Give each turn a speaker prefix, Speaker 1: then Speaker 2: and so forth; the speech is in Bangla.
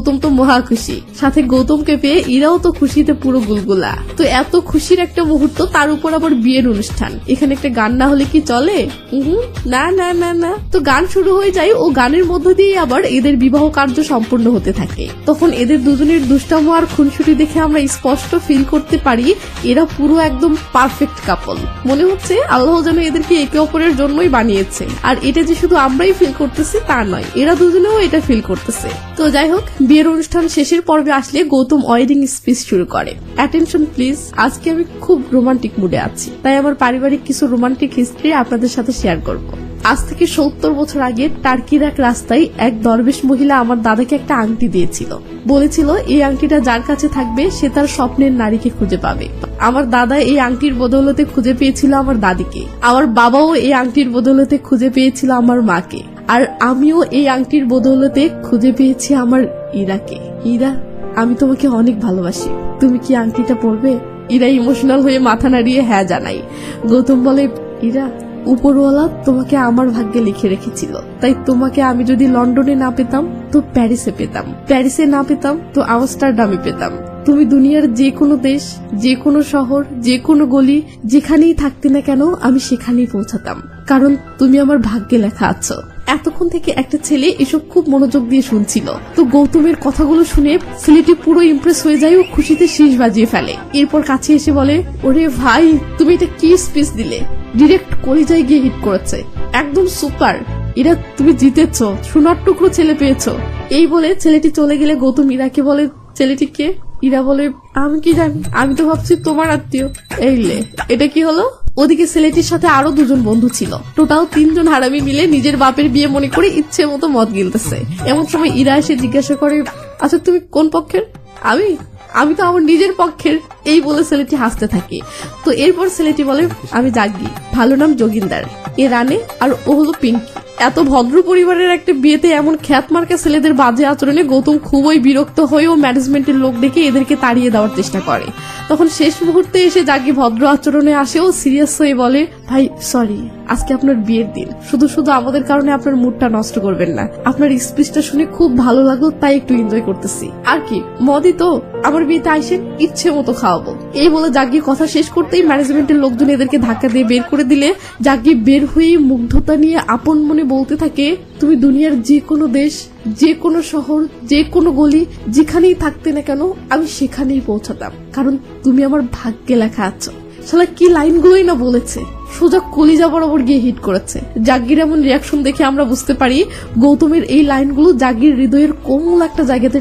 Speaker 1: গৌতম তো মহা খুশি, সাথে গৌতমকে পেয়ে ইরাও তো খুশিতে পুরো গুলগুলা। তো এত খুশির একটা মুহূর্ত, তার উপর আবার বিয়ের অনুষ্ঠান, এখানে একটা গান না হলে কি চলে? না না না না। তো গান শুরু হয়ে যায় ও গানের মধ্য দিয়ে আবার এদের বিবাহ কার্য সম্পূর্ণ হতে থাকে। তখন এদের দুজনের দুষ্টামো আর খুনসুটি দেখে আমরা স্পষ্ট ফিল করতে পারি এরা পুরো একদম পারফেক্ট কাপল। মনে হচ্ছে আল্লাহ যেন এদেরকে একে অপরের জন্যই বানিয়েছে। আর এটা যে শুধু আমরাই ফিল করতেছি তা নয়, এরা দুজনেও এটা ফিল করতেছে। তো যাই হোক, বিয়ের অনুষ্ঠান শেষের পর্বে আসলে গৌতম ওয়েডিং স্পিচ শুরু করে। অ্যাটেনশন প্লিজ, আজকে আমি খুব রোমান্টিক মুডে আছি, তাই আমার পারিবারিক কিছু রোমান্টিক হিস্ট্রি আপনাদের সাথে শেয়ার করব। আজ থেকে 70 বছর আগে টার্কির এক রাস্তায় এক দরবেশ মহিলা আমার দাদাকে একটা আংটি দিয়েছিল। বলেছিল এই আংটিটা যার কাছে থাকবে সে তার স্বপ্নের নারীকে খুঁজে পাবে। আমার দাদা এই আংটির বদৌলতে খুঁজে পেয়েছিল আমার দাদিকে, আমার বাবাও এই আংটির বদৌলতে খুঁজে পেয়েছিল আমার মাকে, আর আমিও এই আংটির বদৌলতে খুঁজে পেয়েছি আমার ইরাকে। ইরা, আমি তোমাকে অনেক ভালোবাসি, তুমি কি আংটিটা পরবে? ইরা ইমোশনাল হয়ে মাথা নাড়িয়ে হ্যাঁ জানাই। গৌতম বলে, ইরা, উপরওয়ালা তোমাকে আমার ভাগ্যে লিখে রেখেছিল, তাই তোমাকে আমি যদি লন্ডনে না পেতাম তো প্যারিসে পেতাম, প্যারিসে না পেতাম তো আমস্টারডামে পেতাম। তুমি দুনিয়ার যে কোনো দেশ, যে কোনো শহর, যে কোনো গলি, যেখানেই থাকতে না কেন আমি সেখানেই পৌঁছাতাম, কারণ তুমি আমার ভাগ্যে লেখা আছো। এতক্ষণ থেকে একটা ছেলে এসব খুব মনোযোগ দিয়ে শুনছিল। তো গৌতমের কথাগুলো শুনে ছেলেটি পুরো ইমপ্রেস হয়ে যায় ও খুশিতে শীষ বাজিয়ে ফেলে। এরপর কাছে এসে বলে, ওরে ভাই, তুমি এটা কি স্পিচ দিলে, ডিরেক্ট কলিজায় গিয়ে হিট করেছে, একদম সুপার। এরা তুমি জিতেছ, সোনার টুকরো ছেলে পেয়েছো। এই বলে ছেলেটি চলে গেলে গৌতম ইরাকে বলে, ছেলেটিকে? ইরা বলে, আমি কি জানি, আমি তো ভাবছি তোমার আত্মীয়। এইলে, এটা কি হলো? ওদিকে ছেলেটির সাথে আরো দুজন বন্ধু ছিল। টোটাল 3 জন হারামি মিলে নিজের বাপের বিয়ে মনে করে ইচ্ছে মতো মদ গিলতেছে। এমন সময় ইরা এসে জিজ্ঞাসা করে, আচ্ছা তুমি কোন পক্ষের? আমি তো আমার নিজের পক্ষের। এই বলে ছেলেটি হাসতে থাকে। তো এরপর ছেলেটি বলে, আমি জাগি, ভালো নাম যোগিন্দার, এ রানে, আর ও হলো পিঙ্কি। এত ভদ্র পরিবারের একটা বিয়েতে এমন খ্যাতমার্কা ছেলেদের বাজে আচরণে গৌতম খুবই বিরক্ত হয়ে ও ম্যানেজমেন্টের লোক ডেকে এদেরকে তাড়িয়ে দেওয়ার চেষ্টা করে। তখন শেষ মুহূর্তে এসে জাগি ভদ্র আচরণে আসে ও সিরিয়াস হয়ে বলে, ভাই সরি, আজকে আপনার বিয়ের দিন, শুধু শুধু আমাদের কারণে আপনার মুডটা নষ্ট করবেন না। আপনার স্পিচটা শুনে খুব ভালো লাগলো, তাই একটু এনজয় করতেছি। আর কি, মদই তো, আমার বিয়েতে আইসেন, ইচ্ছে মতো খাওয়াবো। এই বলে জাগি কথা শেষ করতেই ম্যানেজমেন্টের লোকজন এদেরকে ধাক্কা দিয়ে বের করে দিলে জাগি বের হয়ে মুগ্ধতা নিয়ে আপন মনে বলতে থাকে, তুমি দুনিয়ার যে কোনো দেশ, যে কোনো শহর, যে কোনো গলি, যেখানেই থাকতে না কেন আমি সেখানেই পৌঁছাতাম, কারণ তুমি আমার ভাগ্যে লেখা আছো। শালা কি লাইনগুলোই না বলেছে, সোজা কলিজা বরাবর গিয়ে হিট করেছে। জাগির এমন রিয়াকশন দেখে আমরা বুঝতে পারি গৌতমের এই লাইনগুলো জাগির হৃদয়ের কোমল একটা জায়গাতে